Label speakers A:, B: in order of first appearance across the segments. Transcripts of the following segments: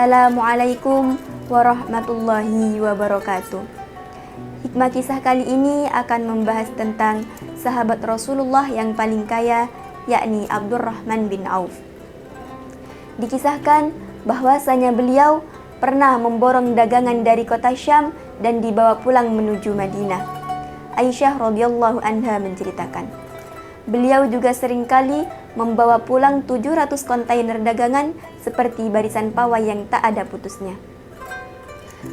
A: Wassalamualaikum warahmatullahi wabarakatuh. Hikmah kisah kali ini akan membahas tentang sahabat Rasulullah yang paling kaya, yakni Abdurrahman bin Auf. Dikisahkan bahwasanya beliau pernah memborong dagangan dari kota Syam dan dibawa pulang menuju Madinah. Aisyah radhiyallahu anha menceritakan, beliau juga seringkali membawa pulang 700 kontainer dagangan seperti barisan pawai yang tak ada putusnya.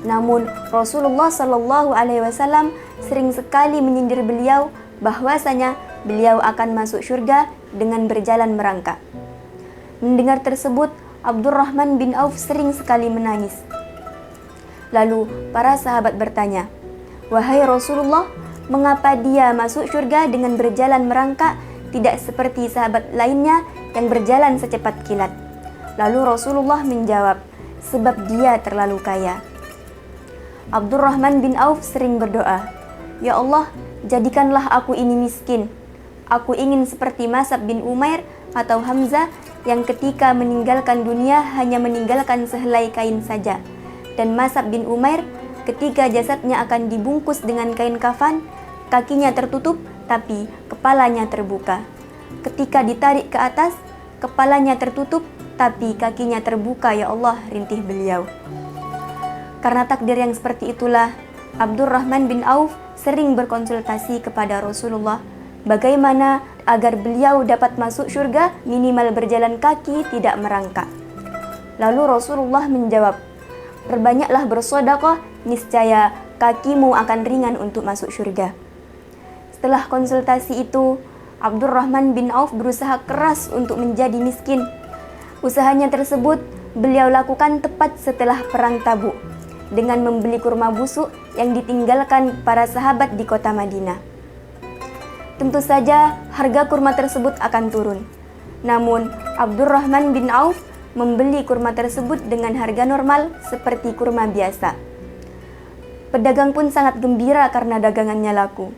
A: Namun Rasulullah Shallallahu Alaihi Wasallam sering sekali menyindir beliau bahwasanya beliau akan masuk surga dengan berjalan merangkak. Mendengar tersebut, Abdurrahman bin Auf sering sekali menangis. Lalu para sahabat bertanya, "Wahai Rasulullah, mengapa dia masuk surga dengan berjalan merangkak, tidak seperti sahabat lainnya yang berjalan secepat kilat?" Lalu Rasulullah menjawab, "Sebab dia terlalu kaya." Abdurrahman bin Auf sering berdoa, "Ya Allah, jadikanlah aku ini miskin. Aku ingin seperti Mas'ab bin Umair atau Hamzah yang ketika meninggalkan dunia hanya meninggalkan sehelai kain saja. Dan Mas'ab bin Umair ketika jasadnya akan dibungkus dengan kain kafan, kakinya tertutup tapi kepalanya terbuka. Ketika ditarik ke atas, kepalanya tertutup tapi kakinya terbuka, ya Allah," rintih beliau. Karena takdir yang seperti itulah, Abdurrahman bin Auf sering berkonsultasi kepada Rasulullah bagaimana agar beliau dapat masuk surga minimal berjalan kaki tidak merangkak. Lalu Rasulullah menjawab, "Perbanyaklah bersedekah, niscaya kakimu akan ringan untuk masuk surga." Setelah konsultasi itu, Abdurrahman bin Auf berusaha keras untuk menjadi miskin. Usahanya tersebut beliau lakukan tepat setelah perang Tabuk dengan membeli kurma busuk yang ditinggalkan para sahabat di kota Madinah. Tentu saja harga kurma tersebut akan turun. Namun Abdurrahman bin Auf membeli kurma tersebut dengan harga normal seperti kurma biasa. Pedagang pun sangat gembira karena dagangannya laku.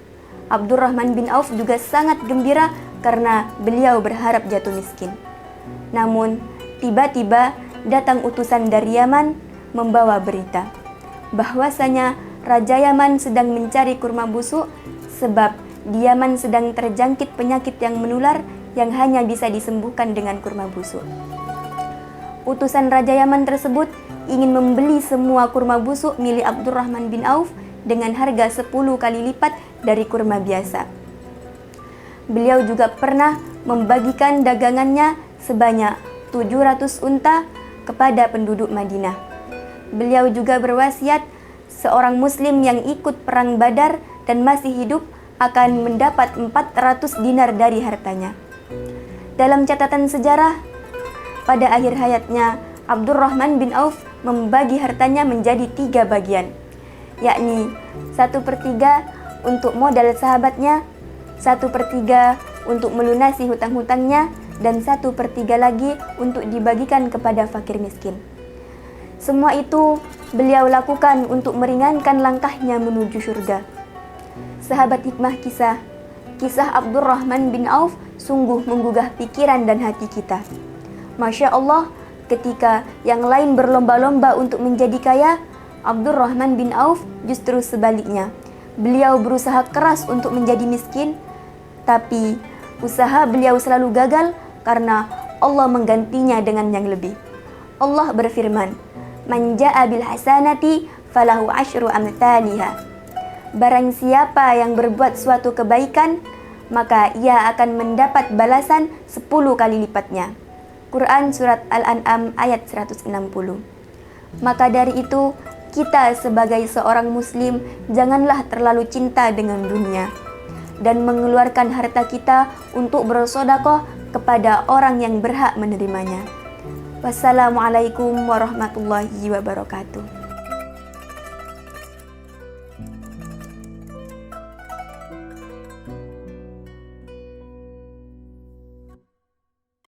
A: Abdurrahman bin Auf juga sangat gembira karena beliau berharap jatuh miskin. Namun tiba-tiba datang utusan dari Yaman membawa berita bahwasanya Raja Yaman sedang mencari kurma busuk sebab di Yaman sedang terjangkit penyakit yang menular yang hanya bisa disembuhkan dengan kurma busuk. Utusan Raja Yaman tersebut ingin membeli semua kurma busuk milik Abdurrahman bin Auf dengan harga 10 kali lipat dari kurma biasa. Beliau juga pernah membagikan dagangannya sebanyak 700 unta kepada penduduk Madinah. Beliau juga berwasiat seorang muslim yang ikut perang Badar dan masih hidup akan mendapat 400 dinar dari hartanya. Dalam catatan sejarah, pada akhir hayatnya Abdurrahman bin Auf membagi hartanya menjadi 3 bagian, yakni 1/3 untuk modal sahabatnya, 1/3 untuk melunasi hutang-hutangnya, dan 1/3 lagi untuk dibagikan kepada fakir miskin. Semua itu beliau lakukan untuk meringankan langkahnya menuju surga. Sahabat hikmah kisah Abdurrahman bin Auf sungguh menggugah pikiran dan hati kita. Masya Allah, ketika yang lain berlomba-lomba untuk menjadi kaya, Abdurrahman bin Auf justru sebaliknya. Beliau berusaha keras untuk menjadi miskin, tapi usaha beliau selalu gagal karena Allah menggantinya dengan yang lebih. Allah berfirman, "Man jaa bil hasanati falahu asyru amthaliha." Barang siapa yang berbuat suatu kebaikan, maka ia akan mendapat balasan 10 kali lipatnya. Quran Surat Al-An'am ayat 160. Maka dari itu, kita sebagai seorang muslim janganlah terlalu cinta dengan dunia dan mengeluarkan harta kita untuk bersedekah kepada orang yang berhak menerimanya. Wassalamualaikum warahmatullahi wabarakatuh.